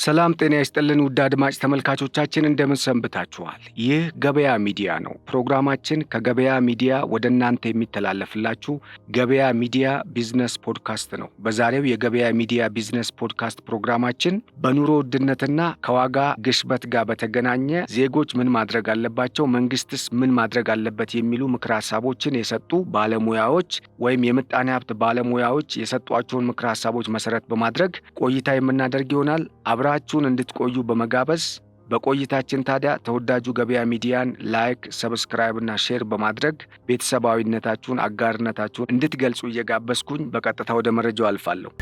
ሰላም ጤና ይስጥልን ውድ አድማጭ ተመልካቾቻችን እንደምን ሰንብታችኋል? ይህ ገበያ ሚዲያ ነው። ፕሮግራማችን ከገበያ ሚዲያ ወደ እናንተ የሚተላለፍላችሁ ገበያ ሚዲያ ቢዝነስ ፖድካስት ነው። በዛሬው የገበያ ሚዲያ ቢዝነስ ፖድካስት ፕሮግራማችን በኑሮ ውድነትና ከዋጋ ግሽበት ጋር በተገናኘ ዜጎች ምን ማድረግ አለባቸው፣ መንግስትስ ምን ማድረግ አለበት የሚሉ ምክረ ሀሳቦችን የሰጡ ባለሙያዎች ወይም የምጣኔ ሀብት ባለሙያዎች የሰጧቸውን ምክረ ሀሳቦች መሰረት በማድረግ ቆይታ የምናደርግ ይሆናል። አብራችሁን እንድትቆዩ በመጋበዝ በቆይታችን ታዲያ ተወዳጁ ገበያ ሚዲያን ላይክ፣ ሰብስክራይብ እና ሼር በማድረግ ቤተሰባዊነታችሁን፣ አጋርነታችሁን እንድትገልጹ እየጋበዝኩኝ በቀጥታ ወደ መረጃው አልፋለሁ።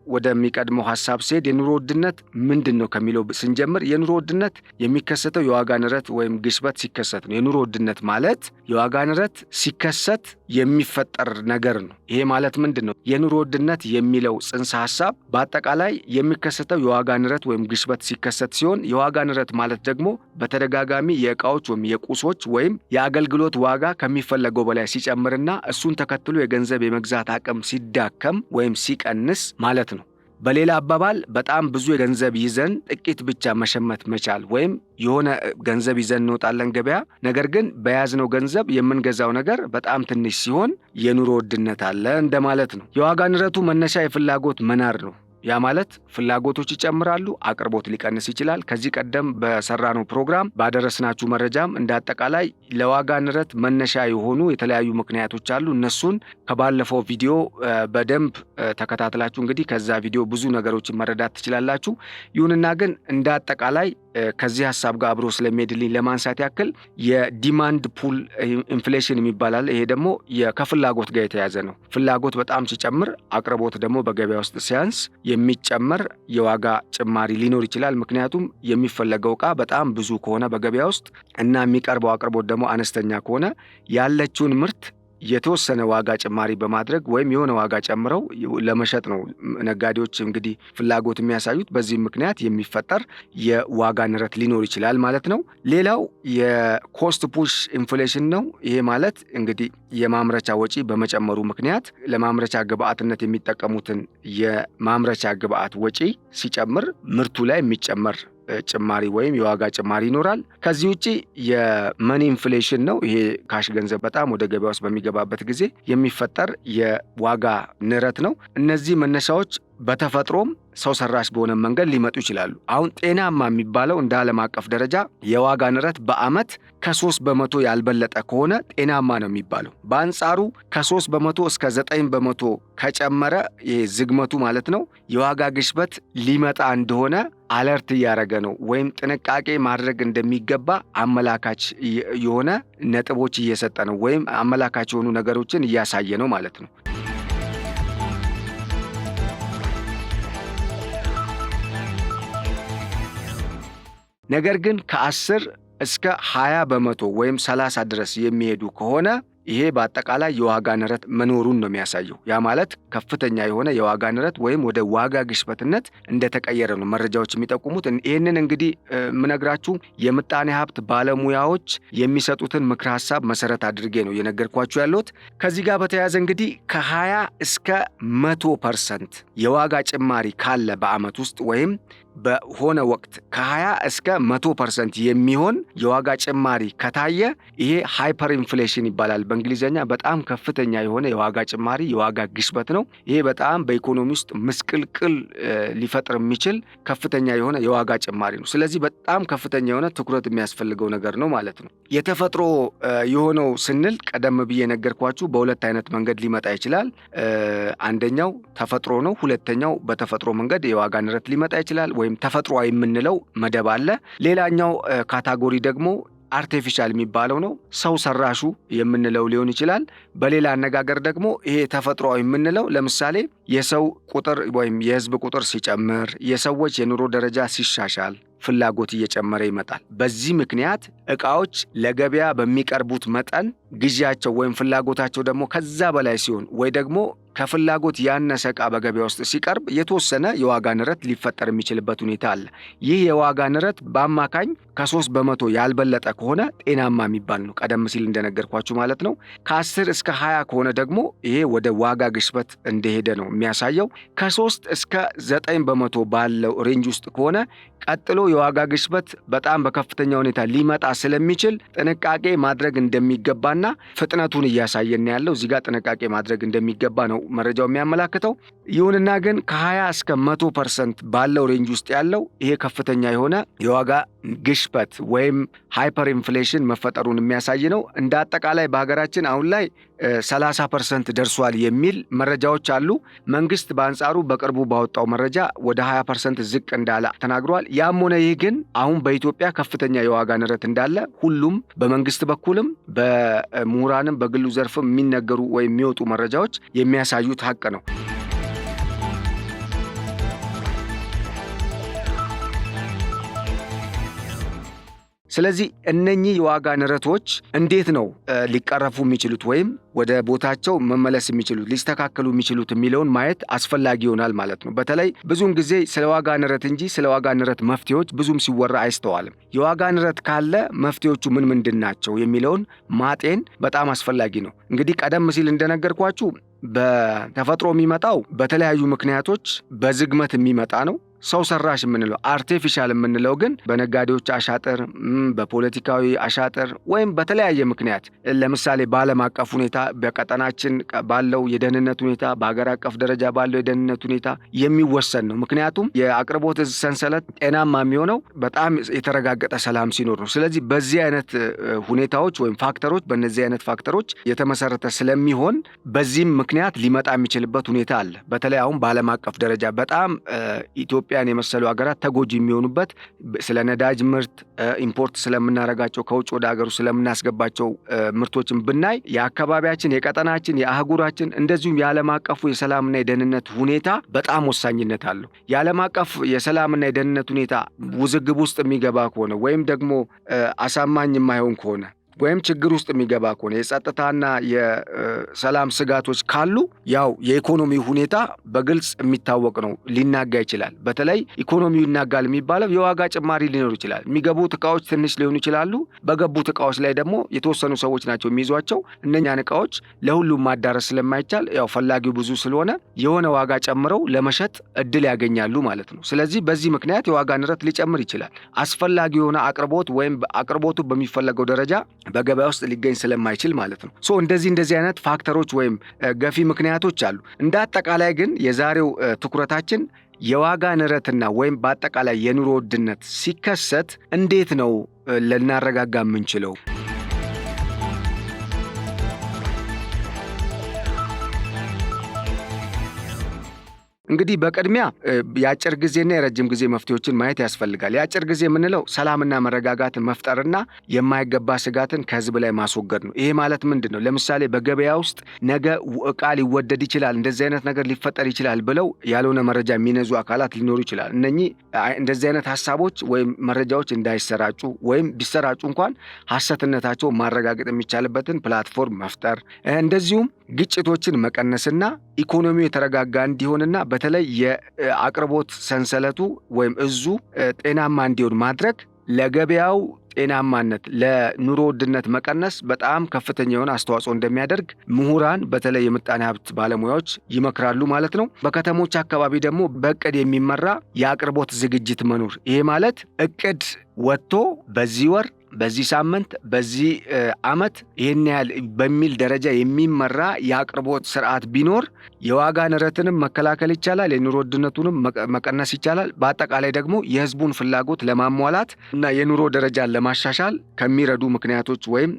ወደሚቀድመው ሐሳብ ሲሄድ የኑሮ ውድነት ምንድነው ከሚለው ስንጀምር የኑሮ ውድነት የሚከሰተው የዋጋ ንረት ወይም ግሽበት ሲከሰት ነው። የኑሮ ውድነት ማለት የዋጋ ንረት ሲከሰት የሚፈጠር ነገር ነው። ይሄ ማለት ምንድነው? የኑሮ ውድነት የሚለው ጽንሰ ሐሳብ በአጠቃላይ የሚከሰተው የዋጋ ንረት ወይም ግሽበት ሲከሰት ሲሆን የዋጋ ንረት ማለት ደግሞ በተደጋጋሚ የዕቃዎች ወይም የቁሶች ወይም የአገልግሎት ዋጋ ከሚፈለገው በላይ ሲጨምርና እሱን ተከትሎ የገንዘብ የመግዛት አቅም ሲዳከም ወይም ሲቀንስ ማለት ነው። በሌላ አባባል በጣም ብዙ ገንዘብ ይዘን ጥቂት ብቻ መሸመት መቻል ወይም የሆነ ገንዘብ ይዘን እንወጣለን ገበያ፣ ነገር ግን በያዝነው ገንዘብ የምንገዛው ነገር በጣም ትንሽ ሲሆን የኑሮ ውድነት አለ እንደማለት ነው። የዋጋ ንረቱ መነሻ የፍላጎት መናር ነው። ያ ማለት ፍላጎቶች ይጨምራሉ፣ አቅርቦት ሊቀንስ ይችላል። ከዚህ ቀደም በሰራነው ፕሮግራም ባደረስናችሁ መረጃም እንዳጠቃላይ ለዋጋ ንረት መነሻ የሆኑ የተለያዩ ምክንያቶች አሉ። እነሱን ከባለፈው ቪዲዮ በደንብ ተከታትላችሁ እንግዲህ ከዛ ቪዲዮ ብዙ ነገሮችን መረዳት ትችላላችሁ። ይሁንና ግን እንዳጠቃላይ ከዚህ ሐሳብ ጋር አብሮ ስለሚሄድልኝ ለማንሳት ያክል የዲማንድ ፑል ኢንፍሌሽን የሚባላል። ይሄ ደግሞ ከፍላጎት ጋር የተያዘ ነው። ፍላጎት በጣም ሲጨምር አቅርቦት ደግሞ በገበያ ውስጥ ሲያንስ የሚጨመር የዋጋ ጭማሪ ሊኖር ይችላል። ምክንያቱም የሚፈለገው ዕቃ በጣም ብዙ ከሆነ በገበያ ውስጥ እና የሚቀርበው አቅርቦት ደግሞ አነስተኛ ከሆነ ያለችውን ምርት የተወሰነ ዋጋ ጭማሪ በማድረግ ወይም የሆነ ዋጋ ጨምረው ለመሸጥ ነው ነጋዴዎች እንግዲህ ፍላጎት የሚያሳዩት። በዚህ ምክንያት የሚፈጠር የዋጋ ንረት ሊኖር ይችላል ማለት ነው። ሌላው የኮስት ፑሽ ኢንፍሌሽን ነው። ይሄ ማለት እንግዲህ የማምረቻ ወጪ በመጨመሩ ምክንያት ለማምረቻ ግብአትነት የሚጠቀሙትን የማምረቻ ግብአት ወጪ ሲጨምር ምርቱ ላይ የሚጨመር ጭማሪ ወይም የዋጋ ጭማሪ ይኖራል። ከዚህ ውጪ የመኒ ኢንፍሌሽን ነው። ይሄ ካሽ ገንዘብ በጣም ወደ ገበያ ውስጥ በሚገባበት ጊዜ የሚፈጠር የዋጋ ንረት ነው። እነዚህ መነሻዎች በተፈጥሮም ሰው ሰራሽ በሆነ መንገድ ሊመጡ ይችላሉ። አሁን ጤናማ የሚባለው እንደ ዓለም አቀፍ ደረጃ የዋጋ ንረት በዓመት ከ3% ያልበለጠ ከሆነ ጤናማ ነው የሚባለው። በአንጻሩ ከ3% እስከ 9% ከጨመረ ይሄ ዝግመቱ ማለት ነው የዋጋ ግሽበት ሊመጣ እንደሆነ አለርት እያደረገ ነው ወይም ጥንቃቄ ማድረግ እንደሚገባ አመላካች የሆነ ነጥቦች እየሰጠ ነው ወይም አመላካች የሆኑ ነገሮችን እያሳየ ነው ማለት ነው። ነገር ግን ከ10 እስከ 20% ወይም 30 ድረስ የሚሄዱ ከሆነ ይሄ በአጠቃላይ የዋጋ ንረት መኖሩን ነው የሚያሳየው። ያ ማለት ከፍተኛ የሆነ የዋጋ ንረት ወይም ወደ ዋጋ ግሽበትነት እንደተቀየረ ነው መረጃዎች የሚጠቁሙት። ይህንን እንግዲህ የምነግራችሁ የምጣኔ ሀብት ባለሙያዎች የሚሰጡትን ምክረ ሀሳብ መሰረት አድርጌ ነው የነገርኳችሁ ያለሁት። ከዚህ ጋር በተያያዘ እንግዲህ ከ20 እስከ 100% የዋጋ ጭማሪ ካለ በዓመት ውስጥ ወይም በሆነ ወቅት ከ20 እስከ 100% የሚሆን የዋጋ ጭማሪ ከታየ ይሄ ሃይፐር ኢንፍሌሽን ይባላል በእንግሊዝኛ። በጣም ከፍተኛ የሆነ የዋጋ ጭማሪ የዋጋ ግሽበት ነው። ይሄ በጣም በኢኮኖሚ ውስጥ ምስቅልቅል ሊፈጥር የሚችል ከፍተኛ የሆነ የዋጋ ጭማሪ ነው። ስለዚህ በጣም ከፍተኛ የሆነ ትኩረት የሚያስፈልገው ነገር ነው ማለት ነው። የተፈጥሮ የሆነው ስንል ቀደም ብዬ ነገርኳችሁ በሁለት አይነት መንገድ ሊመጣ ይችላል። አንደኛው ተፈጥሮ ነው። ሁለተኛው በተፈጥሮ መንገድ የዋጋ ንረት ሊመጣ ይችላል ወይም ተፈጥሯዊ የምንለው መደብ አለ። ሌላኛው ካታጎሪ ደግሞ አርቲፊሻል የሚባለው ነው። ሰው ሰራሹ የምንለው ሊሆን ይችላል። በሌላ አነጋገር ደግሞ ይሄ ተፈጥሯዊ የምንለው ለምሳሌ የሰው ቁጥር ወይም የህዝብ ቁጥር ሲጨምር፣ የሰዎች የኑሮ ደረጃ ሲሻሻል ፍላጎት እየጨመረ ይመጣል። በዚህ ምክንያት ዕቃዎች ለገበያ በሚቀርቡት መጠን ግዢያቸው ወይም ፍላጎታቸው ደግሞ ከዛ በላይ ሲሆን ወይ ደግሞ ከፍላጎት ያነሰ ዕቃ በገበያ ውስጥ ሲቀርብ የተወሰነ የዋጋ ንረት ሊፈጠር የሚችልበት ሁኔታ አለ። ይህ የዋጋ ንረት በአማካኝ ከ3 በመቶ ያልበለጠ ከሆነ ጤናማ የሚባል ነው፣ ቀደም ሲል እንደነገርኳችሁ ማለት ነው። ከ10 እስከ 20 ከሆነ ደግሞ ይሄ ወደ ዋጋ ግሽበት እንደሄደ ነው የሚያሳየው። ከ3 እስከ 9 በመቶ ባለው ሬንጅ ውስጥ ከሆነ ቀጥሎ የዋጋ ግሽበት በጣም በከፍተኛ ሁኔታ ሊመጣ ስለሚችል ጥንቃቄ ማድረግ እንደሚገባና ፍጥነቱን እያሳየን ያለው እዚህ ጋር ጥንቃቄ ማድረግ እንደሚገባ ነው መረጃው የሚያመላክተው። ይሁንና ግን ከ20 እስከ 100% ባለው ሬንጅ ውስጥ ያለው ይሄ ከፍተኛ የሆነ የዋጋ ግሽበት ወይም ሃይፐር ኢንፍሌሽን መፈጠሩን የሚያሳይ ነው። እንደ አጠቃላይ በሀገራችን አሁን ላይ 30% ደርሷል የሚል መረጃዎች አሉ። መንግስት በአንጻሩ በቅርቡ ባወጣው መረጃ ወደ 20% ዝቅ እንዳለ ተናግሯል። ያም ሆነ ይህ ግን አሁን በኢትዮጵያ ከፍተኛ የዋጋ ንረት እንዳለ ሁሉም በመንግስት በኩልም በምሁራንም በግሉ ዘርፍም የሚነገሩ ወይም የሚወጡ መረጃዎች የሚያሳዩት ሀቅ ነው። ስለዚህ እነኚህ የዋጋ ንረቶች እንዴት ነው ሊቀረፉ የሚችሉት ወይም ወደ ቦታቸው መመለስ የሚችሉት ሊስተካከሉ የሚችሉት የሚለውን ማየት አስፈላጊ ይሆናል ማለት ነው። በተለይ ብዙውን ጊዜ ስለ ዋጋ ንረት እንጂ ስለ ዋጋ ንረት መፍትሄዎች ብዙም ሲወራ አይስተዋልም። የዋጋ ንረት ካለ መፍትሄዎቹ ምን ምንድን ናቸው የሚለውን ማጤን በጣም አስፈላጊ ነው። እንግዲህ ቀደም ሲል እንደነገርኳችሁ በተፈጥሮ የሚመጣው በተለያዩ ምክንያቶች በዝግመት የሚመጣ ነው። ሰው ሰራሽ የምንለው አርቲፊሻል የምንለው ግን በነጋዴዎች አሻጥር፣ በፖለቲካዊ አሻጥር ወይም በተለያየ ምክንያት ለምሳሌ በዓለም አቀፍ ሁኔታ በቀጠናችን ባለው የደህንነት ሁኔታ በሀገር አቀፍ ደረጃ ባለው የደህንነት ሁኔታ የሚወሰን ነው። ምክንያቱም የአቅርቦት ሰንሰለት ጤናማ የሚሆነው በጣም የተረጋገጠ ሰላም ሲኖር ነው። ስለዚህ በዚህ አይነት ሁኔታዎች ወይም ፋክተሮች በእነዚህ አይነት ፋክተሮች የተመሰረተ ስለሚሆን በዚህም ምክንያት ሊመጣ የሚችልበት ሁኔታ አለ። በተለይ አሁን በዓለም አቀፍ ደረጃ በጣም ኢትዮጵያን የመሰሉ ሀገራት ተጎጂ የሚሆኑበት ስለ ነዳጅ ምርት ኢምፖርት ስለምናረጋቸው ከውጭ ወደ ሀገሩ ስለምናስገባቸው ምርቶችን ብናይ የአካባቢያችን፣ የቀጠናችን፣ የአህጉራችን እንደዚሁም የዓለም አቀፉ የሰላምና የደህንነት ሁኔታ በጣም ወሳኝነት አለው። የዓለም አቀፍ የሰላምና የደህንነት ሁኔታ ውዝግብ ውስጥ የሚገባ ከሆነ ወይም ደግሞ አሳማኝ የማይሆን ከሆነ ወይም ችግር ውስጥ የሚገባ ከሆነ የጸጥታና የሰላም ስጋቶች ካሉ ያው የኢኮኖሚ ሁኔታ በግልጽ የሚታወቅ ነው፣ ሊናጋ ይችላል። በተለይ ኢኮኖሚው ይናጋል የሚባለው የዋጋ ጭማሪ ሊኖር ይችላል። የሚገቡት እቃዎች ትንሽ ሊሆኑ ይችላሉ። በገቡት እቃዎች ላይ ደግሞ የተወሰኑ ሰዎች ናቸው የሚይዟቸው። እነኛን እቃዎች ለሁሉም ማዳረስ ስለማይቻል ያው ፈላጊው ብዙ ስለሆነ የሆነ ዋጋ ጨምረው ለመሸጥ እድል ያገኛሉ ማለት ነው። ስለዚህ በዚህ ምክንያት የዋጋ ንረት ሊጨምር ይችላል። አስፈላጊ የሆነ አቅርቦት ወይም አቅርቦቱ በሚፈለገው ደረጃ በገበያ ውስጥ ሊገኝ ስለማይችል ማለት ነው። እንደዚህ አይነት ፋክተሮች ወይም ገፊ ምክንያቶች አሉ። እንደ አጠቃላይ ግን የዛሬው ትኩረታችን የዋጋ ንረትና ወይም በአጠቃላይ የኑሮ ውድነት ሲከሰት እንዴት ነው ልናረጋጋ የምንችለው? እንግዲህ በቅድሚያ የአጭር ጊዜና የረጅም ጊዜ መፍትሄዎችን ማየት ያስፈልጋል። የአጭር ጊዜ የምንለው ሰላምና መረጋጋትን መፍጠርና የማይገባ ስጋትን ከህዝብ ላይ ማስወገድ ነው። ይሄ ማለት ምንድን ነው? ለምሳሌ በገበያ ውስጥ ነገ ዕቃ ሊወደድ ይችላል፣ እንደዚህ አይነት ነገር ሊፈጠር ይችላል ብለው ያልሆነ መረጃ የሚነዙ አካላት ሊኖሩ ይችላል። እነኚህ እንደዚህ አይነት ሀሳቦች ወይም መረጃዎች እንዳይሰራጩ ወይም ቢሰራጩ እንኳን ሐሰትነታቸው ማረጋገጥ የሚቻልበትን ፕላትፎርም መፍጠር፣ እንደዚሁም ግጭቶችን መቀነስና ኢኮኖሚው የተረጋጋ እንዲሆንና በተለይ የአቅርቦት ሰንሰለቱ ወይም እዙ ጤናማ እንዲሆን ማድረግ ለገበያው ጤናማነት፣ ለኑሮ ውድነት መቀነስ በጣም ከፍተኛ የሆነ አስተዋጽኦ እንደሚያደርግ ምሁራን በተለይ የምጣኔ ሀብት ባለሙያዎች ይመክራሉ ማለት ነው። በከተሞች አካባቢ ደግሞ በእቅድ የሚመራ የአቅርቦት ዝግጅት መኖር። ይሄ ማለት እቅድ ወጥቶ በዚህ ወር፣ በዚህ ሳምንት፣ በዚህ ዓመት ይህን ያህል በሚል ደረጃ የሚመራ የአቅርቦት ስርዓት ቢኖር የዋጋ ንረትንም መከላከል ይቻላል፣ የኑሮ ውድነቱንም መቀነስ ይቻላል። በአጠቃላይ ደግሞ የህዝቡን ፍላጎት ለማሟላት እና የኑሮ ደረጃን ለማሻሻል ከሚረዱ ምክንያቶች ወይም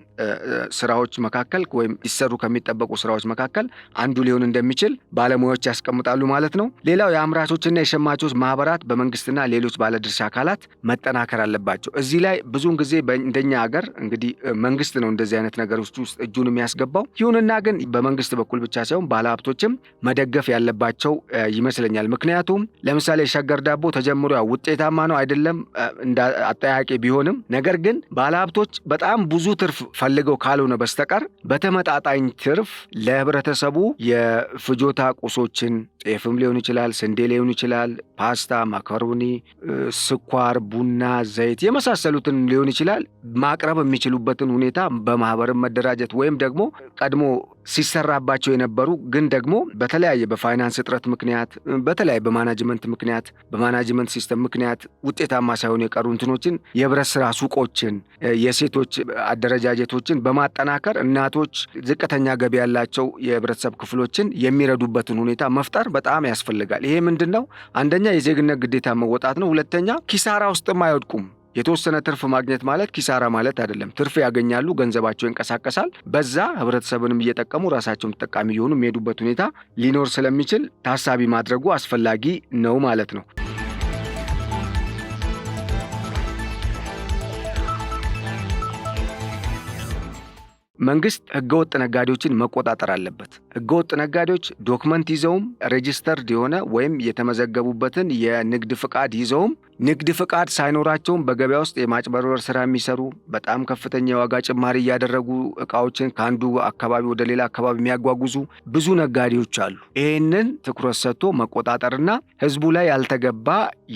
ስራዎች መካከል ወይም ሊሰሩ ከሚጠበቁ ስራዎች መካከል አንዱ ሊሆን እንደሚችል ባለሙያዎች ያስቀምጣሉ ማለት ነው። ሌላው የአምራቾችና የሸማቾች ማህበራት በመንግስትና ሌሎች ባለድርሻ አካላት መጠናከር አለባቸው። እዚህ ላይ ብዙውን ጊዜ በእኛ እንደኛ ሀገር እንግዲህ መንግስት ነው እንደዚህ አይነት ነገሮች ውስጥ እጁን የሚያስገባው። ይሁንና ግን በመንግስት በኩል ብቻ ሳይሆን ባለሀብቶችም መደገፍ ያለባቸው ይመስለኛል። ምክንያቱም ለምሳሌ ሸገር ዳቦ ተጀምሮ ያው ውጤታማ ነው አይደለም አጠያቂ ቢሆንም፣ ነገር ግን ባለሀብቶች በጣም ብዙ ትርፍ ፈልገው ካልሆነ በስተቀር በተመጣጣኝ ትርፍ ለህብረተሰቡ የፍጆታ ቁሶችን ጤፍም ሊሆን ይችላል፣ ስንዴ ሊሆን ይችላል፣ ፓስታ፣ ማካሮኒ፣ ስኳር፣ ቡና፣ ዘይት የመሳሰሉትን ሊሆን ይችላል ማቅረብ የሚችሉበትን ሁኔታ በማህበርም መደራጀት ወይም ደግሞ ቀድሞ ሲሰራባቸው የነበሩ ግን ደግሞ በተለያየ በፋይናንስ እጥረት ምክንያት በተለያየ በማናጅመንት ሲስተም ምክንያት ውጤታማ ሳይሆኑ የቀሩ እንትኖችን የህብረት ስራ ሱቆችን፣ የሴቶች አደረጃጀቶችን በማጠናከር እናቶች፣ ዝቅተኛ ገቢ ያላቸው የህብረተሰብ ክፍሎችን የሚረዱበትን ሁኔታ መፍጠር በጣም ያስፈልጋል። ይሄ ምንድነው? አንደኛ የዜግነት ግዴታ መወጣት ነው። ሁለተኛ ኪሳራ ውስጥም አይወድቁም። የተወሰነ ትርፍ ማግኘት ማለት ኪሳራ ማለት አይደለም። ትርፍ ያገኛሉ፣ ገንዘባቸው ይንቀሳቀሳል። በዛ ህብረተሰብንም እየጠቀሙ ራሳቸውን ተጠቃሚ እየሆኑ የሚሄዱበት ሁኔታ ሊኖር ስለሚችል ታሳቢ ማድረጉ አስፈላጊ ነው ማለት ነው። መንግስት ህገወጥ ነጋዴዎችን መቆጣጠር አለበት። ህገወጥ ነጋዴዎች ዶክመንት ይዘውም ሬጂስተርድ የሆነ ወይም የተመዘገቡበትን የንግድ ፍቃድ ይዘውም ንግድ ፍቃድ ሳይኖራቸውም በገበያ ውስጥ የማጭበርበር ስራ የሚሰሩ በጣም ከፍተኛ የዋጋ ጭማሪ እያደረጉ እቃዎችን ከአንዱ አካባቢ ወደ ሌላ አካባቢ የሚያጓጉዙ ብዙ ነጋዴዎች አሉ። ይህንን ትኩረት ሰጥቶ መቆጣጠርና ህዝቡ ላይ ያልተገባ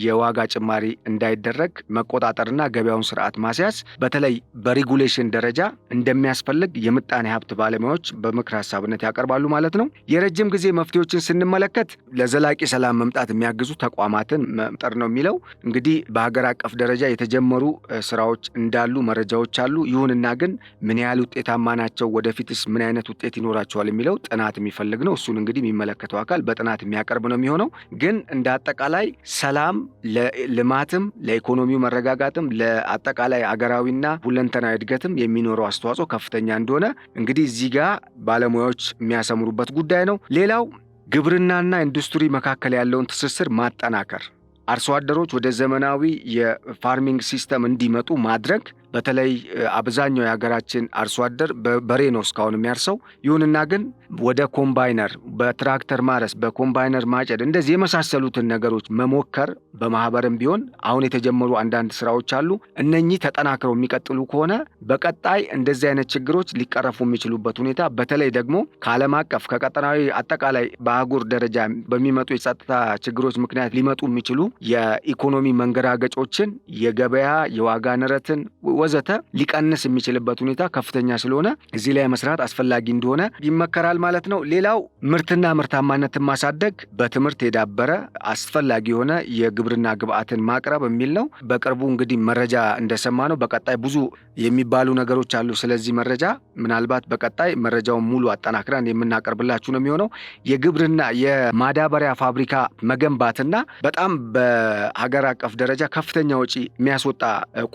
የዋጋ ጭማሪ እንዳይደረግ መቆጣጠርና ገበያውን ስርዓት ማስያዝ በተለይ በሬጉሌሽን ደረጃ እንደሚያስፈልግ የምጣኔ ሀብት ባለሙያዎች በምክር ሀሳብነት ያቀርባሉ ማለት ነው። የረጅም ጊዜ መፍትሄዎችን ስንመለከት ለዘላቂ ሰላም መምጣት የሚያግዙ ተቋማትን መፍጠር ነው የሚለው። እንግዲህ በሀገር አቀፍ ደረጃ የተጀመሩ ስራዎች እንዳሉ መረጃዎች አሉ። ይሁንና ግን ምን ያህል ውጤታማ ናቸው፣ ወደፊትስ ምን አይነት ውጤት ይኖራቸዋል የሚለው ጥናት የሚፈልግ ነው። እሱን እንግዲህ የሚመለከተው አካል በጥናት የሚያቀርብ ነው የሚሆነው። ግን እንደ አጠቃላይ ሰላም ለልማትም፣ ለኢኮኖሚው መረጋጋትም፣ ለአጠቃላይ አገራዊና ሁለንተናዊ እድገትም የሚኖረው አስተዋጽኦ ከፍተኛ እንደሆነ እንግዲህ እዚህ ጋር ባለሙያዎች የሚያሰምሩበት ጉዳይ ነው። ሌላው ግብርናና ኢንዱስትሪ መካከል ያለውን ትስስር ማጠናከር፣ አርሶ አደሮች ወደ ዘመናዊ የፋርሚንግ ሲስተም እንዲመጡ ማድረግ። በተለይ አብዛኛው የሀገራችን አርሶ አደር በበሬ ነው እስካሁን የሚያርሰው። ይሁንና ግን ወደ ኮምባይነር፣ በትራክተር ማረስ፣ በኮምባይነር ማጨድ እንደዚህ የመሳሰሉትን ነገሮች መሞከር በማህበርም ቢሆን አሁን የተጀመሩ አንዳንድ ስራዎች አሉ። እነኚህ ተጠናክረው የሚቀጥሉ ከሆነ በቀጣይ እንደዚህ አይነት ችግሮች ሊቀረፉ የሚችሉበት ሁኔታ በተለይ ደግሞ ከዓለም አቀፍ ከቀጠናዊ አጠቃላይ በአህጉር ደረጃ በሚመጡ የጸጥታ ችግሮች ምክንያት ሊመጡ የሚችሉ የኢኮኖሚ መንገራገጮችን፣ የገበያ የዋጋ ንረትን ወዘተ ሊቀንስ የሚችልበት ሁኔታ ከፍተኛ ስለሆነ እዚህ ላይ መስራት አስፈላጊ እንደሆነ ይመከራል ማለት ነው። ሌላው ምርትና ምርታማነትን ማሳደግ፣ በትምህርት የዳበረ አስፈላጊ የሆነ የግብርና ግብዓትን ማቅረብ የሚል ነው። በቅርቡ እንግዲህ መረጃ እንደሰማነው በቀጣይ ብዙ የሚባሉ ነገሮች አሉ። ስለዚህ መረጃ ምናልባት በቀጣይ መረጃውን ሙሉ አጠናክረን የምናቀርብላችሁ ነው የሚሆነው። የግብርና የማዳበሪያ ፋብሪካ መገንባትና በጣም በሀገር አቀፍ ደረጃ ከፍተኛ ወጪ የሚያስወጣ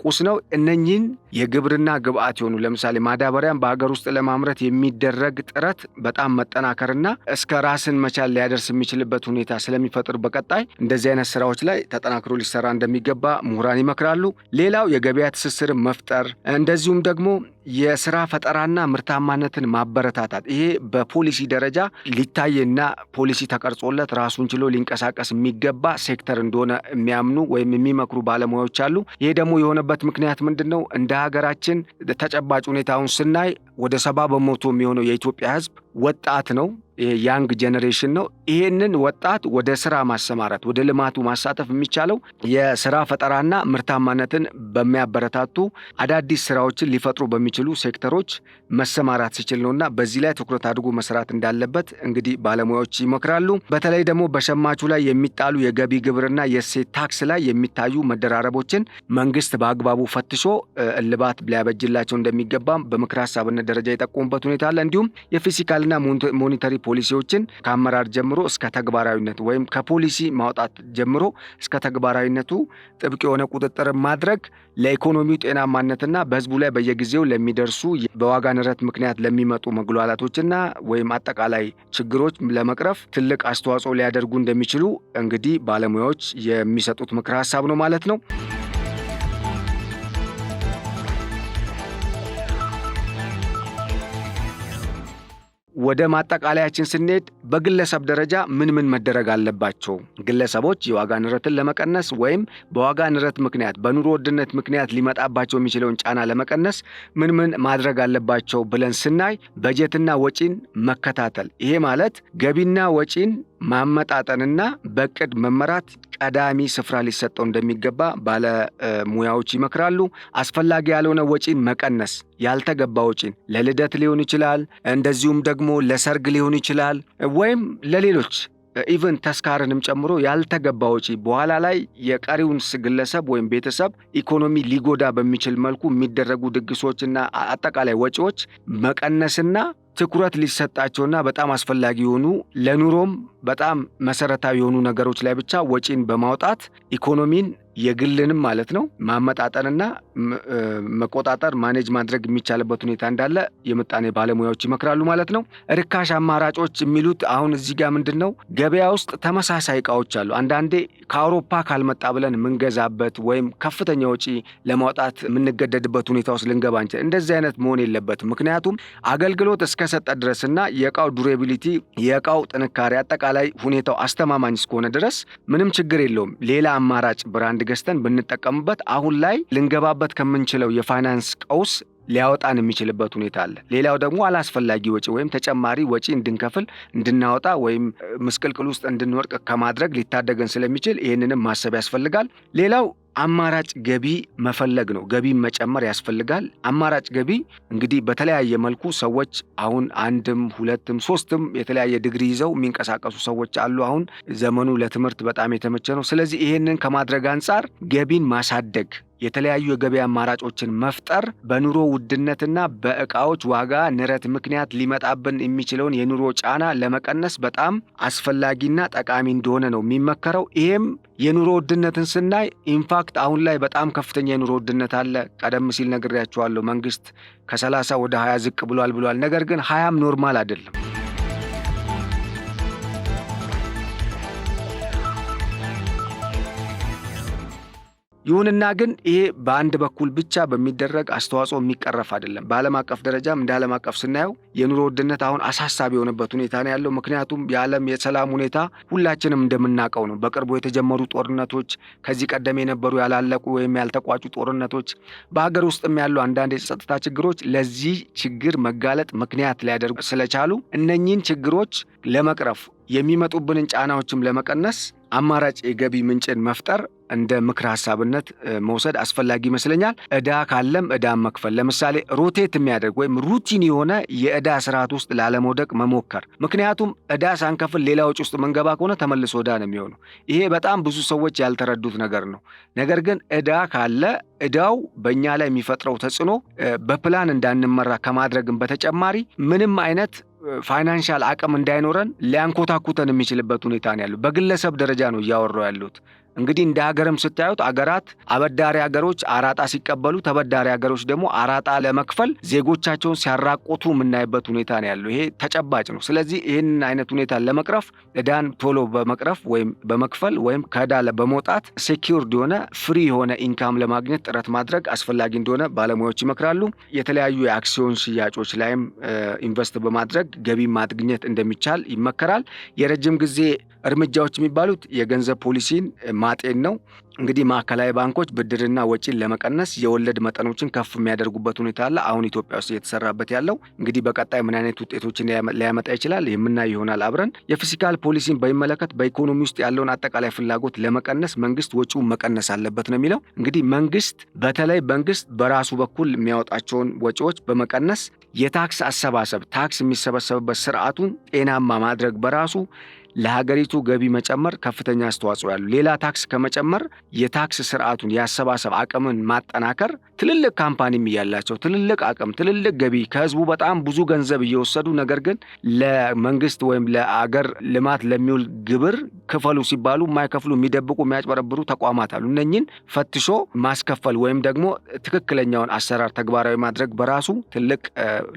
ቁስ ነው። እነኚህን የግብርና ግብዓት የሆኑ ለምሳሌ ማዳበሪያን በሀገር ውስጥ ለማምረት የሚደረግ ጥረት በጣም መጠናከርና እስከ ራስን መቻል ሊያደርስ የሚችልበት ሁኔታ ስለሚፈጥር በቀጣይ እንደዚህ አይነት ስራዎች ላይ ተጠናክሮ ሊሰራ እንደሚገባ ምሁራን ይመክራሉ። ሌላው የገበያ ትስስርን መፍጠር እንደዚሁም ደግሞ የስራ ፈጠራና ምርታማነትን ማበረታታት፣ ይሄ በፖሊሲ ደረጃ ሊታይና ፖሊሲ ተቀርጾለት ራሱን ችሎ ሊንቀሳቀስ የሚገባ ሴክተር እንደሆነ የሚያምኑ ወይም የሚመክሩ ባለሙያዎች አሉ። ይሄ ደግሞ የሆነበት ምክንያት ምንድነው? እንደ ሀገራችን ተጨባጭ ሁኔታውን ስናይ ወደ 70% የሚሆነው የኢትዮጵያ ሕዝብ ወጣት ነው። ያንግ ጄኔሬሽን ነው። ይሄንን ወጣት ወደ ስራ ማሰማራት፣ ወደ ልማቱ ማሳተፍ የሚቻለው የስራ ፈጠራና ምርታማነትን በሚያበረታቱ አዳዲስ ስራዎችን ሊፈጥሩ በሚችሉ ሴክተሮች መሰማራት ሲችል ነውና በዚህ ላይ ትኩረት አድርጎ መስራት እንዳለበት እንግዲህ ባለሙያዎች ይመክራሉ። በተለይ ደግሞ በሸማቹ ላይ የሚጣሉ የገቢ ግብርና የእሴት ታክስ ላይ የሚታዩ መደራረቦችን መንግስት በአግባቡ ፈትሾ እልባት ሊያበጅላቸው እንደሚገባም በምክር ሀሳብነት ደረጃ የጠቆሙበት ሁኔታ አለ። እንዲሁም የፊስካልና ሞኔታሪ ፖሊሲዎችን ከአመራር ጀምሮ እስከ ተግባራዊነት ወይም ከፖሊሲ ማውጣት ጀምሮ እስከ ተግባራዊነቱ ጥብቅ የሆነ ቁጥጥር ማድረግ ለኢኮኖሚው ጤናማነትና በህዝቡ ላይ በየጊዜው ለሚደርሱ በዋጋ ንረት ምክንያት ለሚመጡ መጉላላቶችና ወይም አጠቃላይ ችግሮች ለመቅረፍ ትልቅ አስተዋጽኦ ሊያደርጉ እንደሚችሉ እንግዲህ ባለሙያዎች የሚሰጡት ምክር ሀሳብ ነው ማለት ነው። ወደ ማጠቃለያችን ስንሄድ በግለሰብ ደረጃ ምን መደረግ አለባቸው? ግለሰቦች የዋጋ ንረትን ለመቀነስ ወይም በዋጋ ንረት ምክንያት በኑሮ ውድነት ምክንያት ሊመጣባቸው የሚችለውን ጫና ለመቀነስ ምን ማድረግ አለባቸው ብለን ስናይ በጀትና ወጪን መከታተል። ይሄ ማለት ገቢና ወጪን ማመጣጠንና በእቅድ መመራት ቀዳሚ ስፍራ ሊሰጠው እንደሚገባ ባለሙያዎች ይመክራሉ። አስፈላጊ ያልሆነ ወጪን መቀነስ፣ ያልተገባ ወጪን ለልደት ሊሆን ይችላል፣ እንደዚሁም ደግሞ ለሰርግ ሊሆን ይችላል፣ ወይም ለሌሎች ኢቨን ተስካርንም ጨምሮ ያልተገባ ወጪ በኋላ ላይ የቀሪውን ግለሰብ ወይም ቤተሰብ ኢኮኖሚ ሊጎዳ በሚችል መልኩ የሚደረጉ ድግሶችና አጠቃላይ ወጪዎች መቀነስና ትኩረት ሊሰጣቸውና በጣም አስፈላጊ የሆኑ ለኑሮም በጣም መሰረታዊ የሆኑ ነገሮች ላይ ብቻ ወጪን በማውጣት ኢኮኖሚን የግልንም ማለት ነው ማመጣጠንና መቆጣጠር ማኔጅ ማድረግ የሚቻልበት ሁኔታ እንዳለ የምጣኔ ባለሙያዎች ይመክራሉ ማለት ነው። ርካሽ አማራጮች የሚሉት አሁን እዚህ ጋር ምንድነው ገበያ ውስጥ ተመሳሳይ ዕቃዎች አሉ። አንዳንዴ ከአውሮፓ ካልመጣ ብለን የምንገዛበት ወይም ከፍተኛ ወጪ ለማውጣት የምንገደድበት ሁኔታ ውስጥ ልንገባ እንችላለን። እንደዚህ አይነት መሆን የለበትም። ምክንያቱም አገልግሎት እስከሰጠ ድረስና የዕቃው ዱሬቢሊቲ የዕቃው ጥንካሬ አጠቃላይ ሁኔታው አስተማማኝ እስከሆነ ድረስ ምንም ችግር የለውም። ሌላ አማራጭ ብራንድ ገዝተን ብንጠቀምበት አሁን ላይ ልንገባበት ከምንችለው የፋይናንስ ቀውስ ሊያወጣን የሚችልበት ሁኔታ አለ። ሌላው ደግሞ አላስፈላጊ ወጪ ወይም ተጨማሪ ወጪ እንድንከፍል እንድናወጣ ወይም ምስቅልቅል ውስጥ እንድንወርቅ ከማድረግ ሊታደገን ስለሚችል ይህንንም ማሰብ ያስፈልጋል። ሌላው አማራጭ ገቢ መፈለግ ነው። ገቢ መጨመር ያስፈልጋል። አማራጭ ገቢ እንግዲህ በተለያየ መልኩ ሰዎች አሁን 1ም 2ም 3ም የተለያየ ዲግሪ ይዘው የሚንቀሳቀሱ ሰዎች አሉ። አሁን ዘመኑ ለትምህርት በጣም የተመቸ ነው። ስለዚህ ይሄንን ከማድረግ አንጻር ገቢን ማሳደግ፣ የተለያዩ የገበያ አማራጮችን መፍጠር በኑሮ ውድነትና በእቃዎች ዋጋ ንረት ምክንያት ሊመጣብን የሚችለውን የኑሮ ጫና ለመቀነስ በጣም አስፈላጊና ጠቃሚ እንደሆነ ነው የሚመከረው። ይሄም የኑሮ ውድነትን ስናይ ኢንፋክት አሁን ላይ በጣም ከፍተኛ የኑሮ ውድነት አለ። ቀደም ሲል ነግሬያችኋለሁ። መንግስት ከ30 ወደ 20 ዝቅ ብሏል። ነገር ግን 20ም ኖርማል አይደለም። ይሁንና ግን ይሄ በአንድ በኩል ብቻ በሚደረግ አስተዋጽኦ የሚቀረፍ አይደለም። በዓለም አቀፍ ደረጃም እንደ ዓለም አቀፍ ስናየው የኑሮ ውድነት አሁን አሳሳቢ የሆነበት ሁኔታ ነው ያለው። ምክንያቱም የዓለም የሰላም ሁኔታ ሁላችንም እንደምናውቀው ነው። በቅርቡ የተጀመሩ ጦርነቶች፣ ከዚህ ቀደም የነበሩ ያላለቁ ወይም ያልተቋጩ ጦርነቶች፣ በሀገር ውስጥም ያሉ አንዳንድ የጸጥታ ችግሮች ለዚህ ችግር መጋለጥ ምክንያት ሊያደርጉ ስለቻሉ እነኚህን ችግሮች ለመቅረፍ የሚመጡብንን ጫናዎችም ለመቀነስ አማራጭ የገቢ ምንጭን መፍጠር እንደ ምክር ሐሳብነት መውሰድ አስፈላጊ ይመስለኛል። ዕዳ ካለም ዕዳን መክፈል፣ ለምሳሌ ሮቴት የሚያደርግ ወይም ሩቲን የሆነ የዕዳ ስርዓት ውስጥ ላለመውደቅ መሞከር። ምክንያቱም ዕዳ ሳንከፍል ሌላ ወጪ ውስጥ መንገባ ከሆነ ተመልሶ ዕዳ ነው የሚሆነው። ይሄ በጣም ብዙ ሰዎች ያልተረዱት ነገር ነው። ነገር ግን ዕዳ ካለ ዕዳው በእኛ ላይ የሚፈጥረው ተጽዕኖ በፕላን እንዳንመራ ከማድረግም በተጨማሪ ምንም አይነት ፋይናንሻል አቅም እንዳይኖረን ሊያንኮታኩተን የሚችልበት ሁኔታ ነው ያለው። በግለሰብ ደረጃ ነው እያወራው ያሉት። እንግዲህ እንደ ሀገርም ስታዩት አገራት አበዳሪ ሀገሮች አራጣ ሲቀበሉ፣ ተበዳሪ ሀገሮች ደግሞ አራጣ ለመክፈል ዜጎቻቸውን ሲያራቆቱ የምናይበት ሁኔታ ነው ያለው። ይሄ ተጨባጭ ነው። ስለዚህ ይህን አይነት ሁኔታ ለመቅረፍ ዕዳን ቶሎ በመቅረፍ ወይም በመክፈል ወይም ከዕዳ በመውጣት ሴኪውርድ የሆነ ፍሪ የሆነ ኢንካም ለማግኘት ጥረት ማድረግ አስፈላጊ እንደሆነ ባለሙያዎች ይመክራሉ። የተለያዩ የአክሲዮን ሽያጮች ላይም ኢንቨስት በማድረግ ገቢ ማግኘት እንደሚቻል ይመከራል። የረጅም ጊዜ እርምጃዎች የሚባሉት የገንዘብ ፖሊሲን ማጤን ነው። እንግዲህ ማዕከላዊ ባንኮች ብድርና ወጪን ለመቀነስ የወለድ መጠኖችን ከፍ የሚያደርጉበት ሁኔታ አለ። አሁን ኢትዮጵያ ውስጥ እየተሰራበት ያለው እንግዲህ በቀጣይ ምን አይነት ውጤቶችን ሊያመጣ ይችላል የምናይ ይሆናል አብረን። የፊስካል ፖሊሲን በሚመለከት በኢኮኖሚ ውስጥ ያለውን አጠቃላይ ፍላጎት ለመቀነስ መንግስት ወጪውን መቀነስ አለበት ነው የሚለው። እንግዲህ በተለይ መንግስት በራሱ በኩል የሚያወጣቸውን ወጪዎች በመቀነስ የታክስ አሰባሰብ ታክስ የሚሰበሰብበት ስርዓቱን ጤናማ ማድረግ በራሱ ለሀገሪቱ ገቢ መጨመር ከፍተኛ አስተዋጽኦ ያለው። ሌላ ታክስ ከመጨመር የታክስ ስርዓቱን ያሰባሰብ አቅምን ማጠናከር፣ ትልልቅ ካምፓኒም ያላቸው ትልልቅ አቅም ትልልቅ ገቢ ከህዝቡ በጣም ብዙ ገንዘብ እየወሰዱ ነገር ግን ለመንግስት ወይም ለአገር ልማት ለሚውል ግብር ክፈሉ ሲባሉ የማይከፍሉ የሚደብቁ የሚያጭበረብሩ ተቋማት አሉ። እነኝን ፈትሾ ማስከፈል ወይም ደግሞ ትክክለኛውን አሰራር ተግባራዊ ማድረግ በራሱ ትልቅ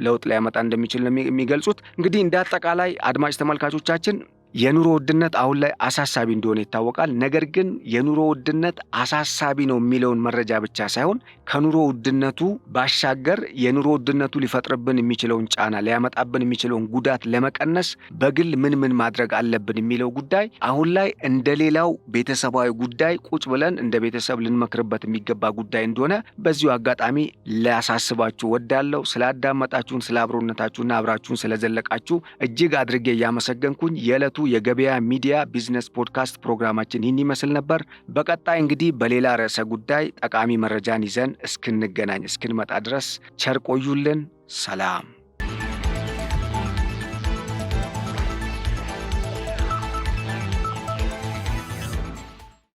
ለውጥ ሊያመጣ እንደሚችል ነው የሚገልጹት። እንግዲህ እንደ አጠቃላይ አድማጭ ተመልካቾቻችን የኑሮ ውድነት አሁን ላይ አሳሳቢ እንደሆነ ይታወቃል። ነገር ግን የኑሮ ውድነት አሳሳቢ ነው የሚለውን መረጃ ብቻ ሳይሆን ከኑሮ ውድነቱ ባሻገር የኑሮ ውድነቱ ሊፈጥርብን የሚችለውን ጫና፣ ሊያመጣብን የሚችለውን ጉዳት ለመቀነስ በግል ምን ማድረግ አለብን የሚለው ጉዳይ አሁን ላይ እንደሌላው ቤተሰባዊ ጉዳይ ቁጭ ብለን እንደ ቤተሰብ ልንመክርበት የሚገባ ጉዳይ እንደሆነ በዚሁ አጋጣሚ ላሳስባችሁ ወዳለሁ። ስላዳመጣችሁን፣ ስለ አብሮነታችሁና አብራችሁን ስለዘለቃችሁ እጅግ አድርጌ እያመሰገንኩኝ የዕለቱ የገበያ ሚዲያ ቢዝነስ ፖድካስት ፕሮግራማችን ይህን ይመስል ነበር። በቀጣይ እንግዲህ በሌላ ርዕሰ ጉዳይ ጠቃሚ መረጃን ይዘን እስክንገናኝ እስክንመጣ ድረስ ቸር ቆዩልን። ሰላም።